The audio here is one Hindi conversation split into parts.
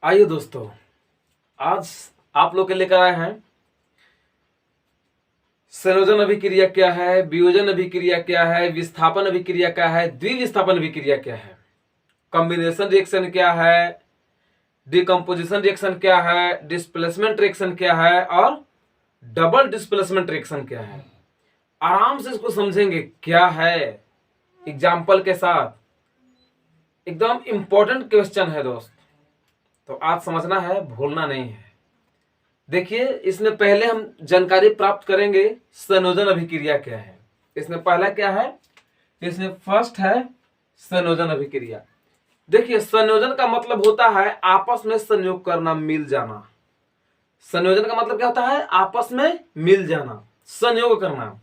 आइए दोस्तों, आज आप लोग के लेकर आए हैं संयोजन अभिक्रिया क्या है, वियोजन अभिक्रिया क्या है, विस्थापन अभिक्रिया क्या है, द्विविस्थापन अभिक्रिया क्या है, कॉम्बिनेशन रिएक्शन क्या है, डिकम्पोजिशन रिएक्शन क्या है, डिस्प्लेसमेंट रिएक्शन क्या है और डबल डिस्प्लेसमेंट रिएक्शन क्या है। आराम से इसको समझेंगे क्या है, एग्जाम्पल के साथ। एकदम इंपॉर्टेंट क्वेश्चन है दोस्त, तो आज समझना है, भूलना नहीं है। देखिए, इसमें पहले हम जानकारी प्राप्त करेंगे संयोजन अभिक्रिया क्या है। इसमें पहला क्या है, इसमें फर्स्ट है संयोजन अभिक्रिया। देखिए, संयोजन का मतलब होता है आपस में संयोग करना, मिल जाना। संयोजन का मतलब क्या होता है? आपस में मिल जाना, संयोग करना।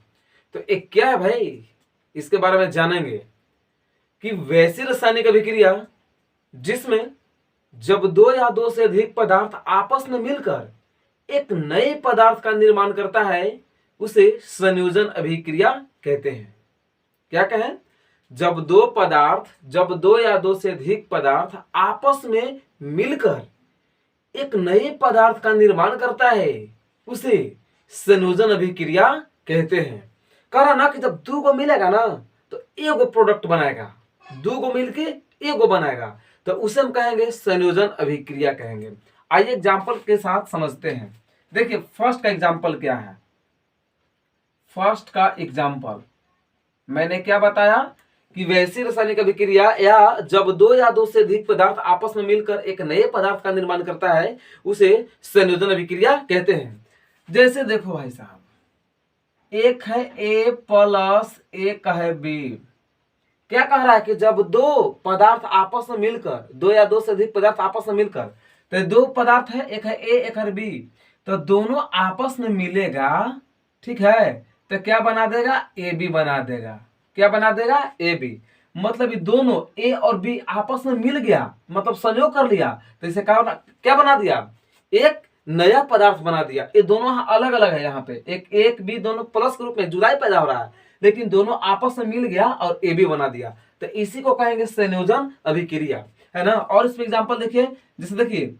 तो एक क्या है भाई, इसके बारे में जानेंगे कि वैसी रासायनिक अभिक्रिया जिसमें जब दो या दो से अधिक पदार्थ आपस में मिलकर एक नए पदार्थ का निर्माण करता है, उसे संयोजन अभिक्रिया कहते हैं। क्या कहें? जब दो या दो से अधिक पदार्थ आपस में मिलकर एक नए पदार्थ का निर्माण करता है, उसे संयोजन अभिक्रिया कहते हैं। कहा ना कि जब दो को मिलेगा ना तो एक प्रोडक्ट बनाएगा, दो को मिलके एक बनाएगा, तो उसे हम कहेंगे संयोजन अभिक्रिया कहेंगे। आइए एग्जाम्पल के साथ समझते हैं। देखिए, फर्स्ट का एग्जाम्पल क्या है। फर्स्ट का एग्जाम्पल मैंने क्या बताया कि वैसी रासायनिक अभिक्रिया या जब दो या दो से अधिक पदार्थ आपस में मिलकर एक नए पदार्थ का निर्माण करता है, उसे संयोजन अभिक्रिया कहते हैं। जैसे देखो भाई साहब, एक है ए प्लस एक है बी। क्या कह रहा है कि जब दो पदार्थ आपस में मिलकर, दो या दो से अधिक पदार्थ आपस में मिलकर, तो दो पदार्थ है, एक है ए एक है बी, तो दोनों आपस में मिलेगा, ठीक है, तो क्या बना देगा? ए बी बना देगा। क्या बना देगा? A B. मतलब ये दोनों ए और बी आपस में मिल गया, मतलब संयोग कर लिया, तो इसे क्या बना दिया? एक नया पदार्थ बना दिया। ये दोनों अलग अलग है, यहाँ पे एक बी दोनों प्लस के रूप में जुदाई पैदा हो रहा है, लेकिन दोनों आपस में मिल गया और ए बी बना दिया, तो इसी को कहेंगे संयोजन अभिक्रिया, है ना। और इसमें एग्जांपल देखिए, जैसे देखिए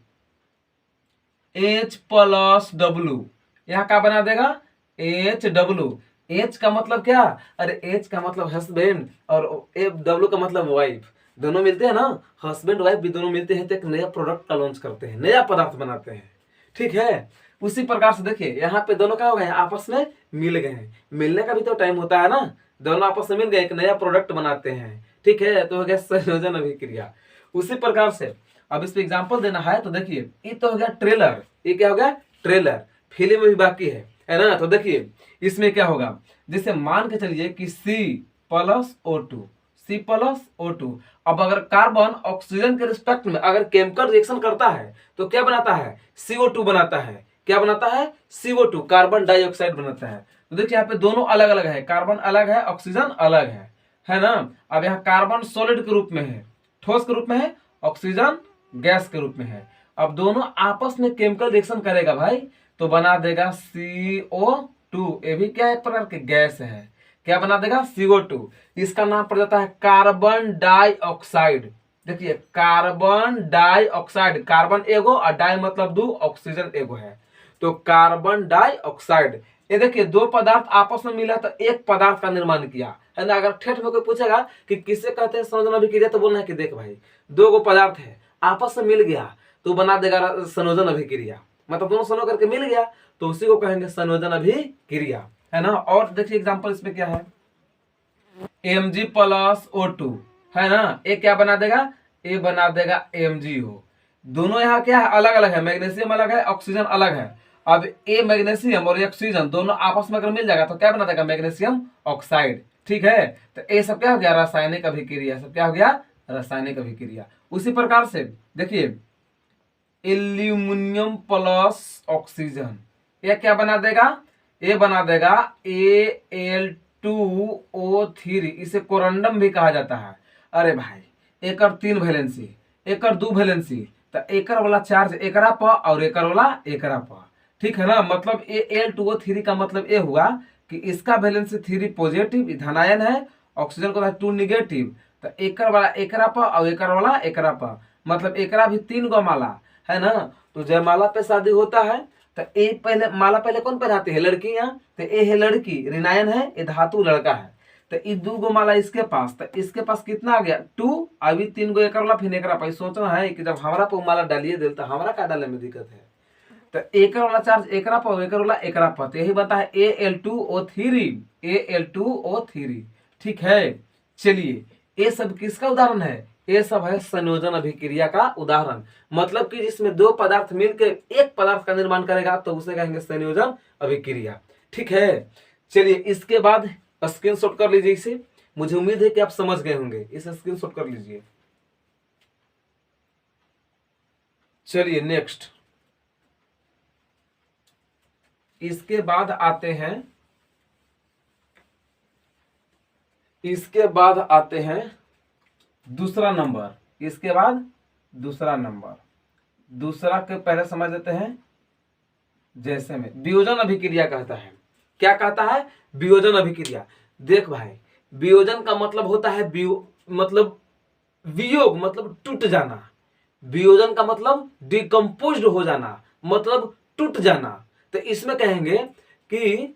H प्लस डब्लू, यहाँ क्या बना देगा? H W. एच का मतलब क्या? अरे एच का मतलब हस्बैंड और डब्लू का मतलब वाइफ, दोनों मिलते हैं ना, हस्बैंड वाइफ भी दोनों मिलते हैं तो एक नया प्रोडक्ट का लॉन्च करते हैं, नया पदार्थ बनाते हैं, ठीक है। उसी प्रकार से देखिए, यहाँ पे दोनों क्या हो गए? आपस में मिल गए हैं। मिलने का भी तो टाइम होता है ना, दोनों आपस में मिल गए, एक नया प्रोडक्ट बनाते हैं, ठीक है, तो हो गया संयोजन अभिक्रिया। उसी प्रकार से अब इस पे एग्जांपल देना है, तो देखिए, ये तो हो गया ट्रेलर। ये क्या हो गया? ट्रेलर। फिल्म में भी बाकी है ना। तो देखिए, इसमें क्या होगा, जैसे मान के चलिए कि C+O2, C+O2। अब अगर कार्बन ऑक्सीजन के रिस्पेक्ट में अगर केमिकल रिएक्शन करता है तो क्या बनाता है? CO2 बनाता है। क्या बनाता है? CO2, कार्बन डाइऑक्साइड बनाता है। तो देखिए, यहाँ पे दोनों अलग अलग है, कार्बन अलग है, ऑक्सीजन अलग है ना। अब यहाँ कार्बन सॉलिड के रूप में है, ठोस के रूप में है, ऑक्सीजन गैस के रूप में है। अब दोनों आपस में केमिकल रिएक्शन करेगा भाई, तो बना देगा CO2। ये भी क्या है? एक प्रकार की गैस है। क्या बना देगा? CO2। इसका नाम पड़ जाता है कार्बन डाइऑक्साइड। देखिए, कार्बन डाइऑक्साइड, कार्बन एगो और डाई मतलब दो, ऑक्सीजन एगो है, तो कार्बन डाइऑक्साइड। ये देखिए, दो पदार्थ आपस में मिला तो एक पदार्थ का निर्माण किया, है ना। अगर ठेठ में कोई पूछेगा कि किसे कहते हैं संयोजन अभिक्रिया, तो बोलना है कि देख भाई, दो गो पदार्थ है आपस में मिल गया तो बना देगा संयोजन अभिक्रिया, मतलब दोनों संयोग करके मिल गया, तो उसी को कहेंगे संयोजन अभिक्रिया, है ना। और देखिए एग्जांपल इसमें क्या है, Mg+O2, है ना। ये क्या बना देगा? ये बना देगा MgO। दोनों यहाँ क्या है? अलग अलग है, मैग्नीशियम अलग है, ऑक्सीजन अलग है। अब ये मैग्नीशियम और ऑक्सीजन दोनों आपस में अगर मिल जाएगा तो क्या बना देगा? मैग्नीशियम ऑक्साइड, ठीक है। तो ये सब क्या हो गया? रासायनिक अभिक्रिया। सब क्या हो गया? रासायनिक अभिक्रिया। उसी प्रकार से देखिए, एल्यूमिनियम प्लस ऑक्सीजन, ये क्या बना देगा? ये बना देगा Al2O3। इसे कोरंडम भी कहा जाता है। अरे भाई, एकर 3 वैलेंसी, एकर 2 वैलेंसी, तो एकर वाला चार्ज एकरा पर और एकर वाला एकरा पर, ठीक है ना। मतलब Al2O3 का मतलब ये हुआ कि इसका वैलेंसी 3 पॉजिटिव, धनायन है, ऑक्सीजन को 2 निगेटिव, तो एकर वाला एकरा पर और एकर वाला एकरा पर, मतलब एकरा भी 3 गो माला, है ना। तो जयमाला पे शादी होता है तो ए पहले माला पहले कौन पहनाती है, लड़कियां। तो ए है लड़की, ऋणायन है, ए धातु लड़का है। तो ई 2 गो माला इसके पास, तो इसके पास कितना आ गया 2, अभी 3 गो एकरा फिर एकरा पास। सोचना है कि जब हमारा पे माला डालिए दिल तो हमारा का डाले में दिक्कत है। तो एक वाला चार्ज एकरा पर, एक वाला एकरा पर, तो यही बता है Al2O3, Al2O3। ठीक है, चलिए ये सब किसका उदाहरण है, ये सब है संयोजन अभिक्रिया का उदाहरण। मतलब कि जिसमें 2 पदार्थ मिलकर एक पदार्थ का निर्माण करेगा तो उसे कहेंगे संयोजन अभिक्रिया। ठीक है, चलिए इसके बाद स्क्रीनशॉट कर लीजिए इसे। मुझे उम्मीद है कि आप समझ गए होंगे, इसे स्क्रीनशॉट कर लीजिए। चलिए नेक्स्ट, इसके बाद आते हैं, इसके बाद आते हैं दूसरा नंबर। इसके बाद दूसरा नंबर, दूसरा के पहले समझ लेते हैं। जैसे में वियोजन अभिक्रिया कहता है। क्या कहता है, वियोजन अभिक्रिया। देख भाई, वियोजन का मतलब होता है मतलब वियोग, मतलब टूट जाना। वियोजन का मतलब डिकम्पोज्ड हो जाना, मतलब टूट जाना। तो इसमें कहेंगे कि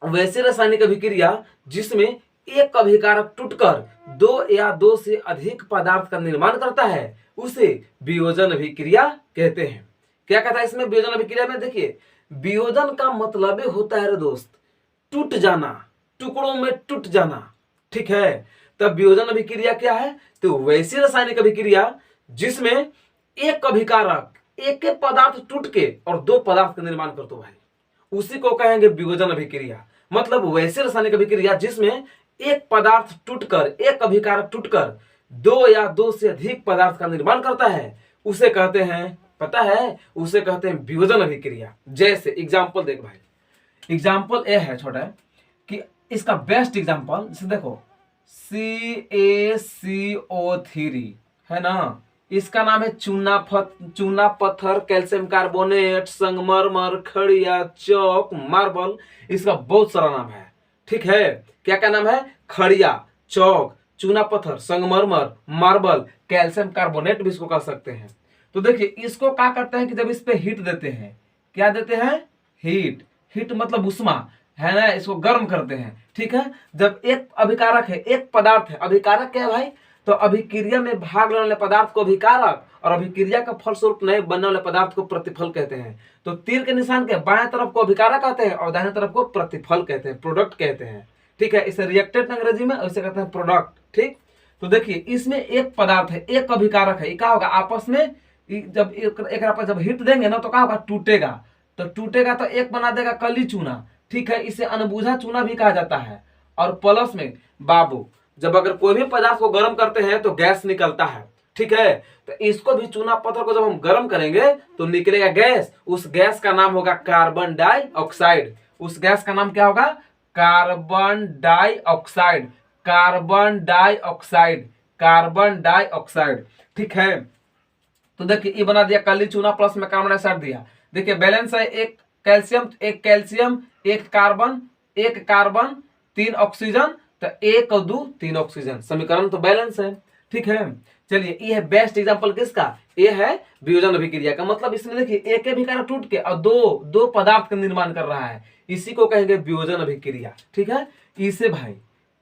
वैसे रासायनिक अभिक्रिया जिसमें एक अभिकारक टूटकर 2 या 2 से अधिक पदार्थ का निर्माण करता है उसे वियोजन अभिक्रिया कहते हैं। क्या कहता है इसमें वियोजन अभिक्रिया में, देखिए वियोजन का मतलब होता है रे दोस्त टूट जाना, टुकड़ों में टूट जाना। ठीक है, तब वियोजन अभिक्रिया क्या है, तो वैसी रासायनिक अभिक्रिया जिसमें एक अभिकारक एक पदार्थ टूट के और 2 पदार्थ का निर्माण करते भाई, उसी को कहेंगे वियोजन अभिक्रिया। मतलब वैसी रासायनिक अभिक्रिया जिसमें एक पदार्थ टूटकर, एक अभिकारक टूटकर 2 या 2 से अधिक पदार्थ का निर्माण करता है उसे कहते हैं, पता है, उसे कहते हैं वियोजन अभिक्रिया। जैसे एग्जांपल देख भाई, एग्जांपल ए है छोटा कि इसका बेस्ट एग्जांपल, जैसे देखो CaCO3 है ना, इसका नाम है चूना पत्थर, कैल्शियम कार्बोनेट, संगमरमर, खड़िया, चौक, मार्बल। इसका बहुत सारा नाम है। ठीक है, क्या क्या नाम है, खड़िया, चौक, चूना पत्थर, संगमरमर, मार्बल, कैल्शियम कार्बोनेट भी इसको कह सकते हैं। तो देखिए इसको क्या करते हैं कि जब इस पे हीट देते हैं, क्या देते हैं, हीट। हीट मतलब उष्मा है ना, इसको गर्म करते हैं। ठीक है, जब एक अभिकारक है, एक पदार्थ है, अभिकारक क्या है भाई, तो अभिक्रिया में भाग लेने वाले पदार्थ को अभिकारक और अभिक्रिया का फलस्वरूप नए बनने वाले पदार्थ को प्रतिफल कहते हैं। तो तीर के निशान के बाएं तरफ को अभिकारक कहते हैं और दाहिने तरफ को प्रतिफल कहते हैं, प्रोडक्ट कहते हैं। ठीक है, इसे रिएक्टेंट अंग्रेजी में, उसे कहते हैं प्रोडक्ट। ठीक, तो देखिए इसमें एक पदार्थ है, एक अभिकारक है, क्या होगा आपस में जब एक आपस जब हिट देंगे ना तो क्या होगा, टूटेगा। तो टूटेगा तो एक बना देगा कली चूना। ठीक है, इसे अनबुझा चूना भी कहा जाता है। और प्लस में बाबू, जब अगर कोई भी पदार्थ को गर्म करते हैं तो गैस निकलता है। ठीक है, तो इसको भी चूना पत्थर को जब हम गर्म करेंगे तो निकलेगा गैस। उस गैस का नाम होगा कार्बन डाइऑक्साइड। उस गैस का नाम क्या होगा, carbon dioxide, carbon dioxide, carbon dioxide. ठीक है, तो देखिए ये बना दिया कली चूना, प्लस में कार्बन डाइऑक्साइड दिया। देखिए बैलेंस है, एक कैल्शियम, एक कैल्शियम, एक कार्बन, एक कार्बन, 3 ऑक्सीजन, तो 1 और 2 3 ऑक्सीजन, समीकरण तो बैलेंस है। ठीक है, चलिए ये है बेस्ट एग्जांपल किसका, ये है वियोजन अभिक्रिया का। मतलब इसमें देखिए एक अभिकारक टूट के और दो पदार्थ का निर्माण कर रहा है, इसी को कहेंगे वियोजन अभिक्रिया। ठीक है, इसे भाई,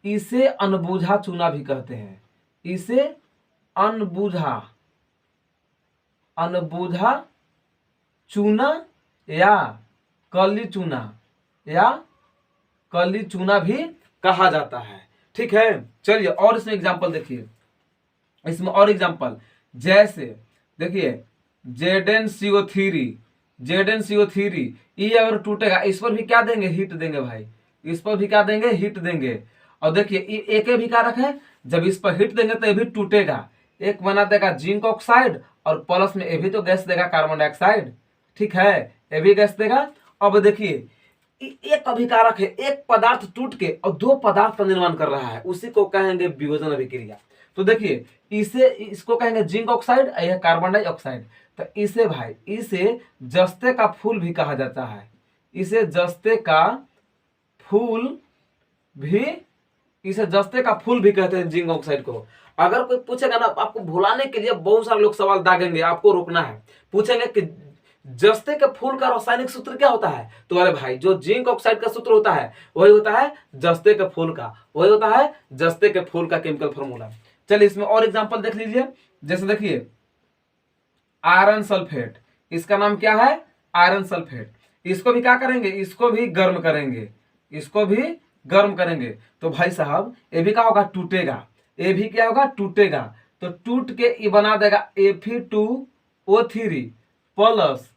इसे अनबुझा चूना भी कहते हैं। इसे अनबुझा चूना या कली चूना या कली चूना भी कहा जाता है। ठीक है, चलिए और इसमें एग्जांपल देखिए, इसमें और एग्जांपल जैसे देखिए ZnCO3 ये अगर टूटेगा इस पर भी क्या देंगे, हीट देंगे भाई। इस पर भी क्या देंगे, हीट देंगे। और देखिए ये एक भी कारक है, जब इस पर हीट देंगे तो ये भी टूटेगा। एक बना देगा जिंक ऑक्साइड और प्लस में ये भी तो गैस देगा कार्बन डाइऑक्साइड। ठीक है, ये भी गैस देगा। अब देखिए एक अभिकारक है, एक पदार्थ टूट के और 2 पदार्थ का निर्माण कर रहा है, उसी को कहेंगे वियोजन अभिक्रिया। तो देखिए इसको कहेंगे जिंक ऑक्साइड, यह कार्बन डाइऑक्साइड। तो इसे भाई, इसे जस्ते का फूल भी कहा जाता है। इसे जस्ते का फूल भी इसे जस्ते का फूल भी कहते हैं जिंक ऑक्साइड को। अगर कोई पूछेगा ना, आपको भुलाने के लिए बहुत सारे लोग सवाल दागेंगे, आपको रोकना है। पूछेंगे कि जस्ते के फूल का रासायनिक सूत्र क्या होता है, तो अरे भाई जो जिंक ऑक्साइड का सूत्र होता है वही होता है जस्ते के फूल का, वही होता है जस्ते के फूल का केमिकल फॉर्मूला। चलिए इसमें और एग्जांपल देख लीजिए। जैसे देखिए आयरन सल्फेट, इसका नाम क्या है, आयरन सल्फेट। इसको भी क्या करेंगे, इसको भी गर्म करेंगे, इसको भी गर्म करेंगे। तो भाई साहब ये भी क्या होगा, टूटेगा, ये भी क्या होगा, टूटेगा। तो टूट के ये बना देगा Fe2O3 प्लस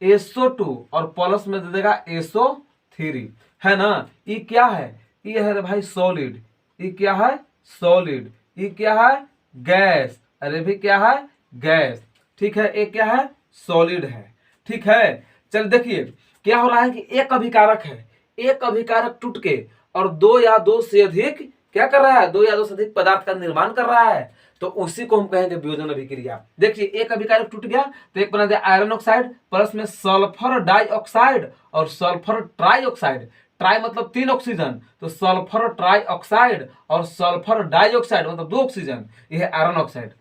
SO2 और प्लस में दे देगा SO3, है ना। ये क्या है, ये है भाई सॉलिड, ये क्या है, सॉलिड। ये क्या है, गैस, अरे भी क्या है, गैस, ठीक है। ये क्या है, सॉलिड है, ठीक है। चल देखिए क्या हो रहा है कि एक अभिकारक है, एक अभिकारक टूट के और दो या दो से अधिक क्या कर रहा है, दो या दो से अधिक पदार्थ का निर्माण कर रहा है, तो उसी को हम कहेंगे वियोजन अभिक्रिया। देखिए एक अभिकारक टूट गया तो एक बना दिया आयरन ऑक्साइड प्लस में सल्फर डाइऑक्साइड और सल्फर ट्राइऑक्साइड। ट्राई मतलब 3 ऑक्सीजन, तो सल्फर ट्राइऑक्साइड और सल्फर डाइऑक्साइड मतलब 2 ऑक्सीजन, यह है आयरन ऑक्साइड,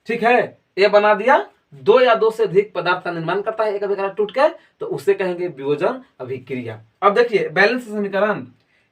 ठीक है। ये बना दिया, दो या दो से अधिक पदार्थ का निर्माण करता है एक अभिकारक टूट के, तो उसे कहेंगे वियोजन अभिक्रिया। अब देखिए बैलेंस समीकरण,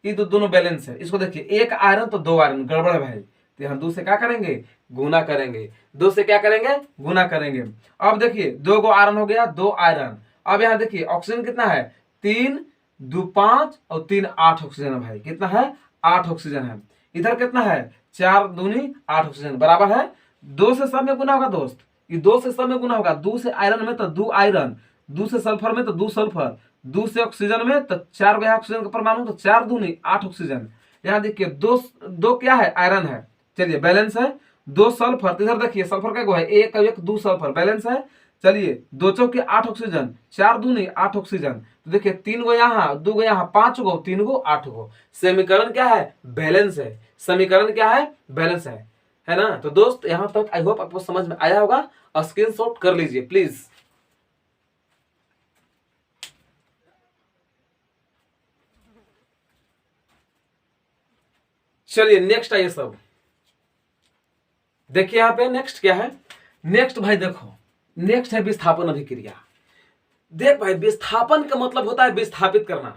ये तो दोनों बैलेंस है। इसको देखिए एक आयरन तो दो आयरन, गड़बड़ है भाई, तो हम दो से क्या करेंगे, गुना करेंगे, दो से क्या करेंगे, गुना करेंगे। अब देखिए 2 गो आयरन हो गया, 2 आयरन। अब यहाँ देखिए ऑक्सीजन कितना है, 3 2 5 और 3 8 ऑक्सीजन है भाई, कितना है, 8 ऑक्सीजन है। इधर कितना है, 4 दूनी 8 ऑक्सीजन, बराबर है 2 से सब में गुना होगा दोस्त, ये 2 से सब में गुना होगा। 2 से आयरन में तो 2 आयरन, 2 से सल्फर में तो 2 सल्फर, 2 से ऑक्सीजन में तो 4 गया ऑक्सीजन का परमाणु, तो 4 दूनी 8 ऑक्सीजन। यहाँ देखिए दो क्या है, आयरन है। चलिए बैलेंस है, 2 सल्फर, इधर देखिए सल्फर का गो है, एक 2 सल्फर, बैलेंस है। चलिए 2 चौके 8 ऑक्सीजन, 4 दूनी 8 ऑक्सीजन, तो देखिए 3 गो यहाँ, 2 गो यहाँ, 5 गो, 3 गो 8 गो। समीकरण क्या है, बैलेंस है। समीकरण क्या है, बैलेंस है ना। तो दोस्त यहाँ तक आई होप आपको समझ में आया होगा, स्क्रीनशॉट कर लीजिए प्लीज। चलिए नेक्स्ट आइए सब, देखिए यहाँ पे नेक्स्ट क्या है। नेक्स्ट भाई देखो, नेक्स्ट है विस्थापन अभिक्रिया। देख भाई विस्थापन का मतलब होता है विस्थापित करना,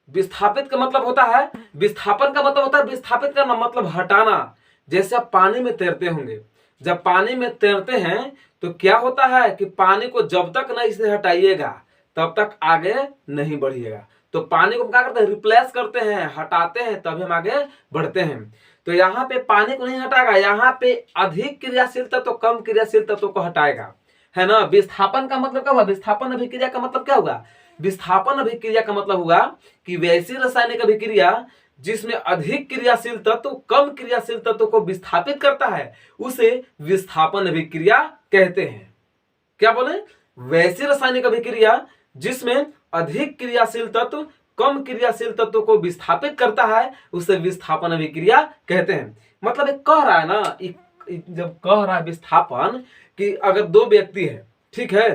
विस्थापित का मतलब होता है, विस्थापन का मतलब होता है विस्थापित करना, मतलब हटाना। जैसे आप पानी में तैरते होंगे, जब पानी में तैरते हैं तो क्या होता है कि पानी को जब तक ना इसे हटाइएगा तब तक आगे नहीं बढ़िएगा। तो पानी को क्या करते हैं, रिप्लेस करते हैं, हटाते हैं, तभी हम आगे बढ़ते हैं। तो यहाँ पे पानी को नहीं हटाएगा, यहाँ पे अधिक क्रियाशील तत्व कम क्रियाशील तत्व को हटाएगा, है ना। विस्थापन का मतलब क्या हुआ, विस्थापन अभिक्रिया का मतलब क्या हुआ, विस्थापन अभिक्रिया का मतलब हुआ कि वैसी रासायनिक अभिक्रिया जिसमें अधिक क्रियाशील तत्व कम क्रियाशील तत्व को विस्थापित करता है, उसे विस्थापन अभिक्रिया कहते हैं। क्या बोले, वैसी रासायनिक अभिक्रिया जिसमें अधिक क्रियाशील तत्व कम क्रियाशील तत्व को विस्थापित करता है, उसे विस्थापन अभिक्रिया कहते हैं। मतलब एक कह रहा है ना, जब कह रहा है विस्थापन कि अगर दो व्यक्ति है, ठीक है,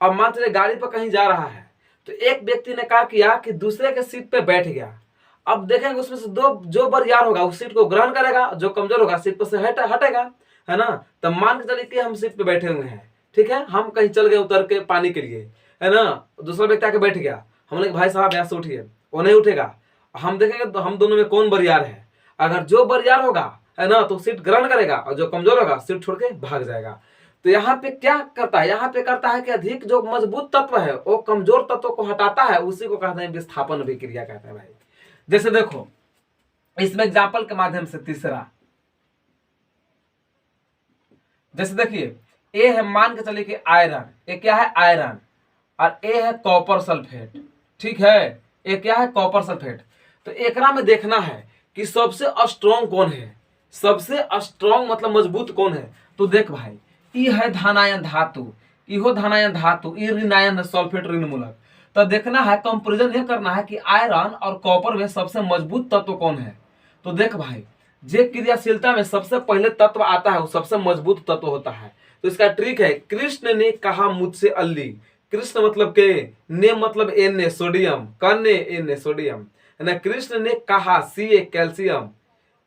अब मान लीजिए गाड़ी पर कहीं जा रहा है, तो एक व्यक्ति ने कहा किया कि दूसरे के सीट पे बैठ गया। अब देखेंगे उसमें से दो, जो बरियार होगा उस सीट को ग्रहण करेगा, जो कमजोर होगा सीट पर से हटेगा, है ना। तो मान के चलिए कि हम सीट पे बैठे हुए हैं, ठीक है, हम कहीं चल गए उतर के पानी के लिए, है ना। दूसरा व्यक्ति आके बैठ गया, हमने भाई साहब यहाँ से उठिए, वो नहीं उठेगा। हम देखेंगे तो हम दोनों में कौन बरियार है, अगर जो बरियार होगा, है ना, तो सीट ग्रहण करेगा, और जो कमजोर होगा सीट छोड़ के भाग जाएगा। तो यहाँ पे क्या करता है, यहाँ पे करता है कि अधिक जो मजबूत तत्व है वो कमजोर तत्व को हटाता है, उसी को कहते हैं विस्थापन अभिक्रिया कहते हैं भाई। जैसे देखो इसमें एग्जाम्पल के माध्यम से तीसरा, जैसे देखिए ए है, मान के चलिए कि आयरन, ए क्या है, आयरन, और ए है कॉपर सल्फेट, ठीक है, ए क्या है, कॉपर सल्फेट। तो एकरा में देखना है कि सबसे स्ट्रॉन्ग कौन है, सबसे स्ट्रॉन्ग मतलब मजबूत कौन है। तो देख भाई ई है धानायन धातु, इहो धानायन धातु, ई ऋणायन सल्फेट ऋण मूलक। तो देखना है, कंपैरिजन ये करना है कि आयरन और कॉपर में सबसे मजबूत तत्व कौन है। तो देख भाई जे क्रियाशीलता में सबसे पहले तत्व आता है वो सबसे मजबूत तत्व होता है। तो इसका ट्रिक है, कृष्ण ने कहा मुझसे अल्ली, कृष्ण मतलब के, ने मतलब एन सोडियम, कन्ने एन सोडियम, है ना। कृष्ण ने कहा सी कैल्शियम,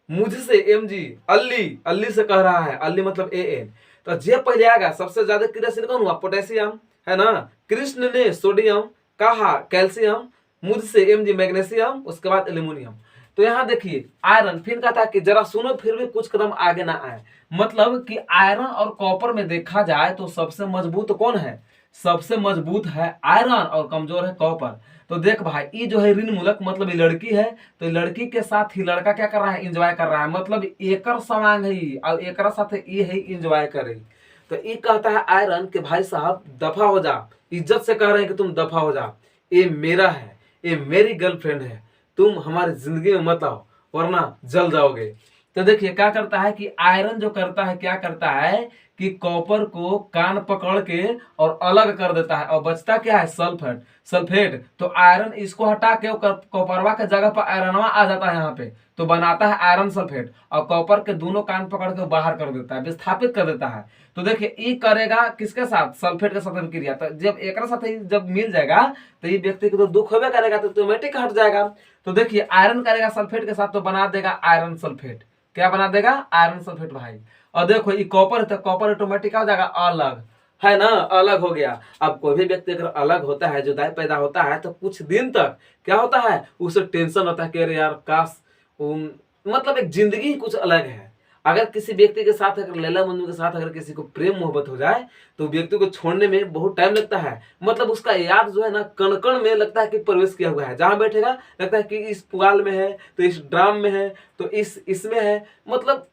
मुझसे Mg, अल्ली, अल्ली से कह रहा है, अल्ली मतलब An। तो जे पहले आएगा, सबसे ज्यादा क्रियाशील कौन हुआ? पोटेशियम, है ना। कृष्ण ने सोडियम कहा, कैल्शियम, मुझसे Mg मैग्नीशियम, उसके बाद एल्यूमिनियम। तो यहाँ देखिए आयरन, फिर कहता है कि जरा सुनो फिर भी कुछ कदम आगे ना आए। मतलब कि आयरन और कॉपर में देखा जाए तो सबसे मजबूत कौन है? सबसे मजबूत है आयरन और कमजोर है कॉपर। तो देख भाई, ये जो है ऋण मूलक मतलब ये लड़की है, तो लड़की के साथ ही लड़का क्या कर रहा है? एंजॉय कर रहा है। मतलब एकर सवांग है और एकरा साथ ये है एंजॉय करे। तो ये कहता है आयरन कि भाई साहब दफा हो जा, इज्जत से कह रहे हैं कि तुम दफा हो जा, ये मेरा है, ये मेरी गर्लफ्रेंड है, तुम हमारी जिंदगी में मत आओ वरना जल जाओगे। तो देखिए क्या करता है कि आयरन जो करता है, क्या करता है कि कॉपर को कान पकड़ के और अलग कर देता है, और बचता क्या है? Sulphate, sulphate. तो आयरन इसको हटा के कॉपरवा के जगह पर आयरनवा आ जाता है यहाँ पे, तो बनाता है आयरन सल्फेट, और कॉपर के दोनों कान पकड़ के बाहर कर देता है, विस्थापित कर देता है। तो देखिए ये करेगा किसके साथ? सल्फेट के साथ अभिक्रिया। तो जब एक साथ जब मिल जाएगा तो ये व्यक्ति को तो दुख होगा करेगा, तो ऑटोमेटिक हट जाएगा। तो देखिए आयरन करेगा सल्फेट के साथ तो बना देगा आयरन सल्फेट। क्या बना देगा? आयरन सल्फेट भाई। और देखो ये कॉपर है तो कॉपर ऑटोमेटिक हो जाएगा अलग, है ना, अलग हो गया। अब कोई भी व्यक्ति अगर अलग होता है, जुदाई पैदा होता है, तो कुछ दिन तक क्या होता है? उसे टेंशन होता है कि अरे यार काश, मतलब एक जिंदगी ही कुछ अलग है। अगर किसी व्यक्ति के साथ, अगर लैला मजनू के साथ अगर किसी को प्रेम मोहब्बत हो जाए तो व्यक्ति को छोड़ने में बहुत टाइम लगता है। मतलब उसका याद जो है ना कण कण में लगता है कि प्रवेश किया हुआ है, जहां बैठेगा लगता है कि इस पुआल में है, तो इस ड्राम में है, तो इसमें है, मतलब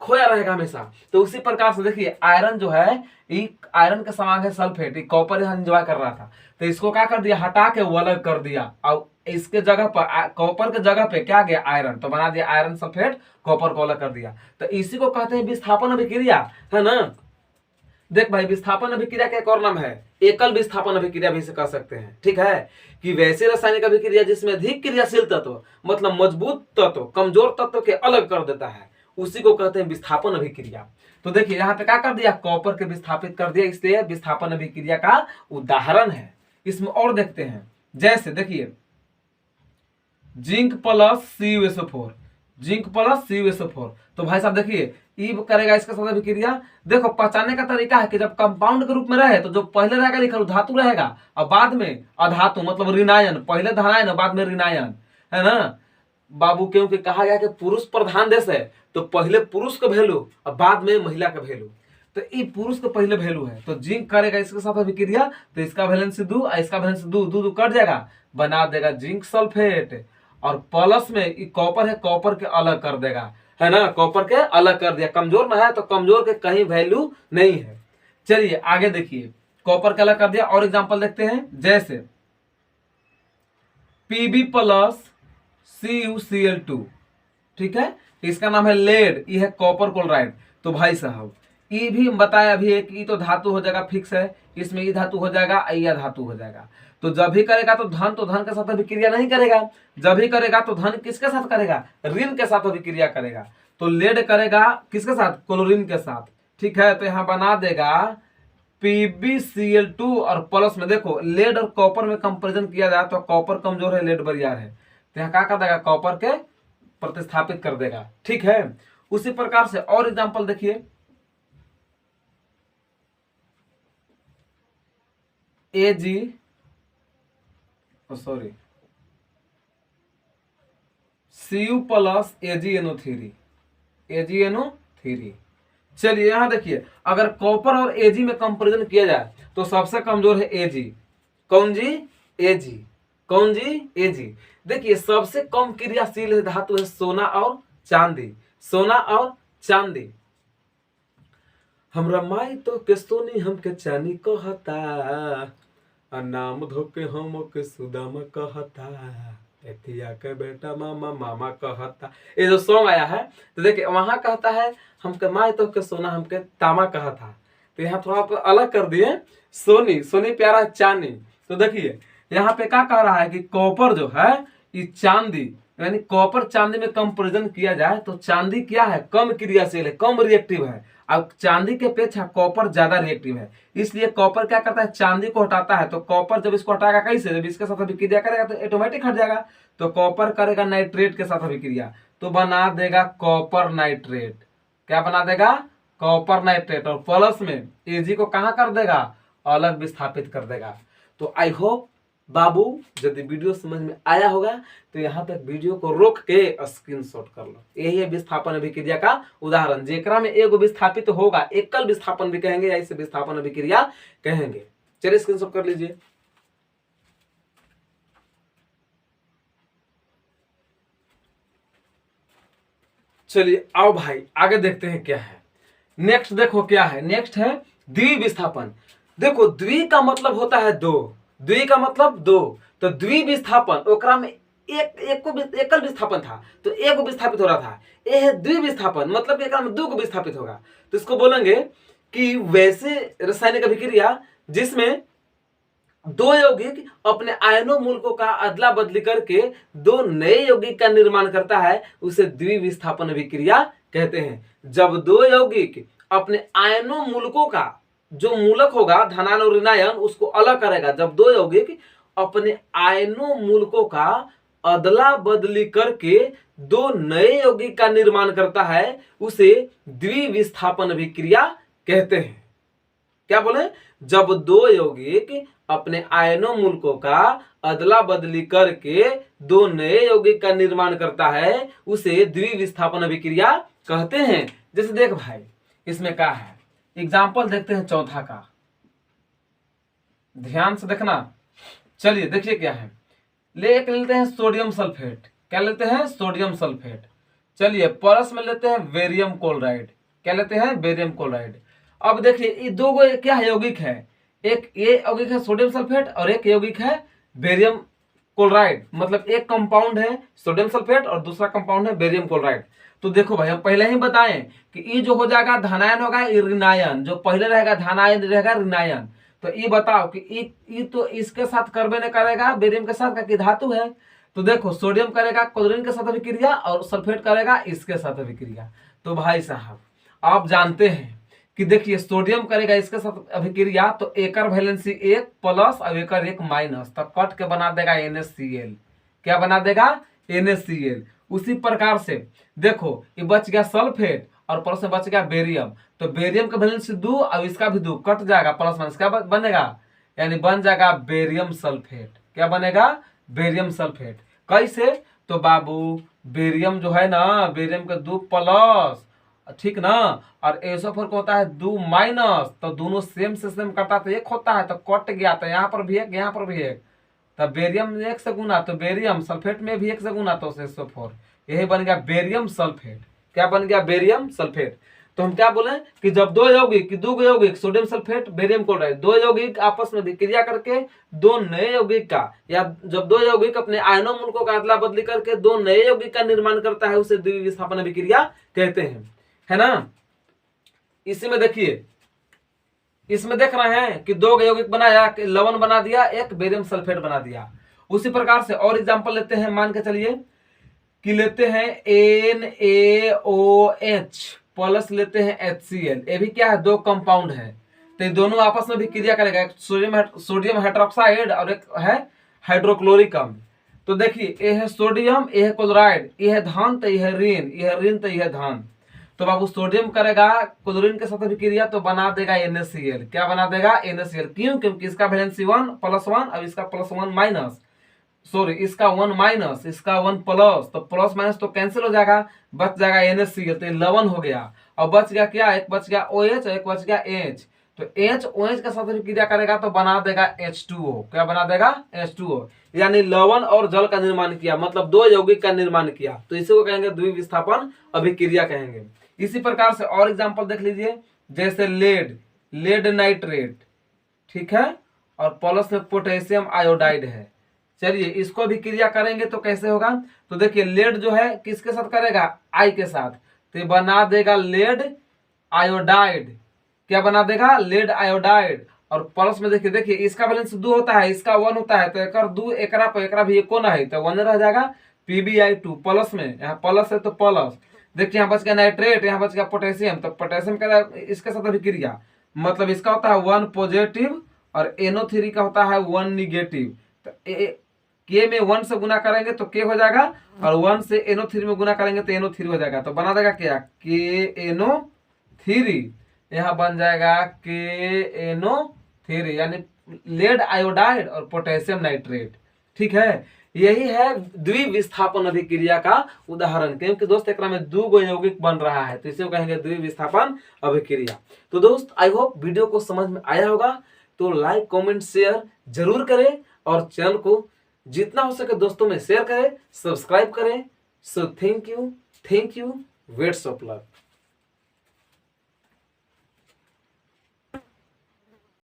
खोया रहेगा हमेशा। तो उसी प्रकार से देखिए आयरन जो है, ये आयरन का समान है सल्फेट, ये कॉपर यहाँ एंजॉय कर रहा था, तो इसको क्या कर दिया? हटा के वो अलग कर दिया, और इसके जगह पर कॉपर के जगगह पे क्या गया? आयरन। तो बना दिया आयरन सल्फेट, कॉपर को अलग कर दिया। तो इसी को कहते हैं विस्थापन अभिक्रिया, है ना। देख भाई, विस्थापन अभिक्रिया का एक और नाम है एकल विस्थापन अभिक्रिया भी इसे कह सकते हैं, ठीक है। कि वैसे रासायनिक अभिक्रिया जिसमें अधिक क्रियाशील तत्व, मतलब मजबूत तत्व कमजोर तत्व के अलग कर देता है, उसी को कहते हैं विस्थापन अभिक्रिया। तो देखिए यहाँ पे क्या कर दिया? कॉपर के विस्थापित कर दिया, इसलिए विस्थापन अभिक्रिया का उदाहरण है। इसमें और देखते हैं, जैसे देखिए zinc plus CuSO4, zinc plus CuSO4। तो भाई साहब देखिए ई करेगा इसके साथ अभिक्रिया। देखो पहचानने का तरीका है कि जब कंपाउंड के रूप में रहे तो जो पहले रहेगा लिखा धातु रहेगा, और बाद में अधातु मतलब ऋणायन, पहले धनायन बाद में ऋणायन, है ना बाबू। क्योंकि कहा गया कि पुरुष प्रधान देश है, तो पहले पुरुष का वैल्यू और बाद में महिला का वैल्यू। तो ये पुरुष का पहले वैल्यू है, तो जिंक करेगा इसके साथ अभिक्रिया, तो इसका वैलेंसी 2 और इसका वैलेंसी 2, 2 2 कट जाएगा, बना देगा जिंक सल्फेट। और प्लस में ये कॉपर है, कॉपर के अलग कर देगा, है ना, कॉपर के अलग कर दिया। कमजोर ना है तो कमजोर के कहीं वैल्यू नहीं है। चलिए आगे देखिए, कॉपर का अलग कर दिया। और एग्जांपल देखते हैं, जैसे Pb प्लस CuCl2, ठीक है, इसका नाम है लेड, ये है कॉपर क्लोराइड। तो भाई साहब ये भी बताया अभी एक, ये तो धातु हो जाएगा फिक्स है, इसमें ये धातु हो जाएगा, यह धातु हो जाएगा। तो जब भी करेगा तो धन तो धन के साथ अभिक्रिया नहीं करेगा, जब भी करेगा तो धन किसके साथ करेगा? ऋण के साथ अभिक्रिया करेगा। तो लेड करेगा किसके साथ? क्लोरीन के साथ, ठीक है। तो यहाँ बना देगा PbCl2 और प्लस में देखो लेड और कॉपर में कंपेरिजन किया जाए तो कॉपर कमजोर है, लेड बरियार है, तो यहाँ क्या कर देगा? कॉपर के प्रतिस्थापित कर देगा, ठीक है। उसी प्रकार से और एग्जांपल देखिए, Cu प्लस AgNO3। चलिए यहां देखिए, अगर कॉपर और Ag में कंपेरिजन किया जाए तो सबसे कमजोर है Ag। कौन जी? Ag। कौन जी? Ag। देखिए सबसे कम क्रियाशील है धातु है सोना और चांदी, सोना और चांदी। हमरा माई तो के सोनी हमके चांदी कहता, नाम धोके हम के सुदामा कहता, एथिया के बेटा मामा मामा कहता। ये जो सॉन्ग आया है तो देखिए वहां कहता है हमके माई तो के सोना हमके तामा कहा था, तो यहाँ थोड़ा तो अलग कर दिए, सोनी, सोनी प्यारा चांदी। तो देखिए यहाँ पे क्या कह रहा है कि कॉपर जो है ये चांदी, यानी कॉपर चांदी में कंपेरिजन किया जाए तो चांदी क्या है? कम क्रियाशील है, कम रिएक्टिव है। अब चांदी के अपेक्षा कॉपर ज्यादा रिएक्टिव है, इसलिए कॉपर क्या करता है? चांदी को हटाता है। तो कॉपर जब इसको हटाएगा कैसे? जब इसके साथ अभिक्रिया करेगा तो ऑटोमेटिक हट जाएगा। तो कॉपर करेगा नाइट्रेट के साथ अभिक्रिया, तो बना देगा कॉपर नाइट्रेट। क्या बना देगा? Copper nitrate. और प्लस में Ag को कहाँ कर देगा? अलग विस्थापित कर देगा। तो आई होप बाबू यदि वीडियो समझ में आया होगा तो यहाँ तक वीडियो को रोक के स्क्रीनशॉट कर लो। यही है विस्थापन अभिक्रिया का उदाहरण, जेकरा में एगो विस्थापित होगा, एकल विस्थापन भी कहेंगे या इसे विस्थापन अभिक्रिया कहेंगे। चलिए स्क्रीनशॉट कर लीजिए। चलिए आओ भाई आगे देखते हैं क्या है। नेक्स्ट देखो क्या है, नेक्स्ट है द्विविस्थापन। देखो द्वि का मतलब होता है दो, द्वि का मतलब दो, तो द्विविस्थापन ओकरा में एकल विस्थापन था तो एगो विस्थापित हो रहा था। ये है द्विविस्थापन, मतलब कि एकरा में दो को विस्थापित होगा। तो इसको बोलेंगे कि वैसे रासायनिक अभिक्रिया जिसमें दो यौगिक अपने आयनों मूलकों का अदला बदली करके दो नए यौगिक का निर्माण करता है, उसे द्विविस्थापन अभिक्रिया कहते हैं। जब दो यौगिक अपने आयनों मूलकों का, जो मूलक होगा धनायन और ऋणायन, उसको अलग करेगा, जब दो यौगिक अपने आयनों मूलकों का अदला बदली करके दो नए यौगिक का निर्माण करता है, उसे द्विविस्थापन अभिक्रिया कहते हैं। क्या बोले? जब दो यौगिक अपने आयनों मूलकों का अदला बदली करके दो नए यौगिक का निर्माण करता है, उसे द्विविस्थापन अभिक्रिया कहते हैं। जैसे देख भाई इसमें क्या है, एग्जाम्पल देखते हैं चौथा का, ध्यान से देखना। चलिए देखिए क्या है, लेते हैं सोडियम सल्फेट। क्या लेते हैं? Sodium sulphate. चलिए परस में लेते हैं बेरियम क्लोराइड। क्या लेते हैं? Barium chloride. अब देखिए ये दो क्या है यौगिक है, एक ये यौगिक है सोडियम सल्फेट और एक यौगिक है बेरियम क्लोराइड। मतलब एक कंपाउंड है सोडियम सल्फेट और दूसरा कंपाउंड है बेरियम क्लोराइड। तो देखो भाई हम पहले ही बताएं कि ये जो हो जाएगा धनायन होगा ऋणायन, जो पहले रहेगा धनायन रहेगा ऋणायन। तो ये बताओ कि ये तो इसके साथ करबे नहीं करेगा बेरियम के साथ, का धातु है। तो देखो सोडियम करेगा क्लोरीन के साथ अभिक्रिया और सल्फेट करेगा इसके साथ अभिक्रिया। तो भाई साहब आप जानते हैं कि देखिए सोडियम करेगा इसके साथ अभिक्रिया तो एकर वैलेंसी 1 प्लस और एकर 1 माइनस, तो कट के बना देगा NaCl। क्या बना देगा? NaCl। उसी प्रकार से देखो ये बच गया सल्फेट और प्लस में बच गया बेरियम, तो बेरियम का वैलेंसी 2 और इसका भी 2, कट जाएगा प्लस माइनस, क्या बनेगा? यानी बन जाएगा बेरियम सल्फेट। क्या बनेगा? Barium sulphate. कैसे? तो बाबू बेरियम जो है ना, बेरियम का 2 प्लस, ठीक ना, और SO4 को होता है 2 माइनस, तो दोनों सेम से सेम कटा तो एक होता है, तो कट गया, तो यहाँ पर भी एक यहाँ पर भी एक, तो बेरियम 1 से गुना तो बेरियम, सल्फेट में भी 1 से गुना तो SO4, यही बन गया बेरियम सल्फेट। क्या बन गया? Barium sulphate. तो हम क्या बोले कि जब दो यौगिक सोडियम सल्फेट बेरियम क्लोराइड, दो यौगिक आपस में विक्रिया करके दो नए यौगिक का, या जब दो यौगिक अपने आयनों मूलकों का अदला बदली करके दो नए यौगिक का निर्माण करता है, उसे द्विविस्थापन अभिक्रिया कहते हैं, है ना। इसी में देखिए, इसमें देख रहे हैं कि दो यौगिक बनाया, लवण बना दिया, एक बेरियम सल्फेट बना दिया। उसी प्रकार से और एग्जांपल लेते हैं, मान के चलिए कि लेते हैं NaOH प्लस लेते हैं HCl। ये भी क्या है? दो कंपाउंड है, तो दोनों आपस में भी क्रिया करेगा, एक सोडियम हाइड्रोक्साइड और एक है हाइड्रोक्लोरिक अम्ल। तो देखिए ये है सोडियम, ये है क्लोराइड, ये है धन तो ये है ऋण, ये है ऋण तो ये है धन। तो बाबू सोडियम करेगा क्लोरीन के साथ अभिक्रिया तो बना देगा NaCl। क्या बना देगा? NaCl। क्यों? क्योंकि इसका वैलेंसी 1 प्लस 1 और इसका प्लस 1 माइनस, सॉरी इसका 1 माइनस इसका 1 प्लस, तो प्लस माइनस तो कैंसिल हो जाएगा, बच जाएगा NaCl, तो लवण हो गया। और बच गया क्या? एक बच गया OH और एक बच गया H। तो H OH के साथ अभिक्रिया करेगा तो बना देगा H2O। क्या बना देगा? H2O। यानी लवण और जल का निर्माण किया, मतलब दो यौगिक का निर्माण किया, तो इसी को कहेंगे द्विविस्थापन अभिक्रिया कहेंगे। इसी प्रकार से और एग्जांपल देख लीजिए, जैसे लेड नाइट्रेट, ठीक है, और प्लस में पोटेशियम आयोडाइड है। चलिए इसको भी क्रिया करेंगे तो कैसे होगा? तो देखिए लेड जो है किसके साथ करेगा? आई के साथ, तो बना देगा लेड आयोडाइड। क्या बना देगा? Lead iodide. और प्लस में देखिए इसका बैलेंस 2 होता है, इसका 1 होता है, तो एकर 2 एकरा पर एकरा भी एक है, तो 1 रह जाएगा PbI2 प्लस में, यहाँ प्लस है तो प्लस। देखिए यहाँ बच गया नाइट्रेट, यहाँ बच गया पोटेशियम, तो पोटेशियम का इसके साथ अभिक्रिया, मतलब इसका होता है 1 पॉजिटिव और NO3 का होता है 1 निगेटिव। तो के में 1 से गुना करेंगे तो के हो जाएगा, और 1 से NO3 में गुना करेंगे तो NO3 हो जाएगा। तो बना देगा क्या, KNO3, यहाँ बन जाएगा KNO3 यानी लेड आयोडाइड और पोटेशियम नाइट्रेट। ठीक है, यही है द्विविस्थापन अभिक्रिया का उदाहरण, क्योंकि दोस्त एक में 2 यौगिक बन रहा है तो इसे कहेंगे द्विविस्थापन अभिक्रिया। तो दोस्त आई होप वीडियो को समझ में आया होगा, तो लाइक कमेंट शेयर जरूर करें और चैनल को जितना हो सके दोस्तों में शेयर करें, सब्सक्राइब करें। So thank you, weights of love.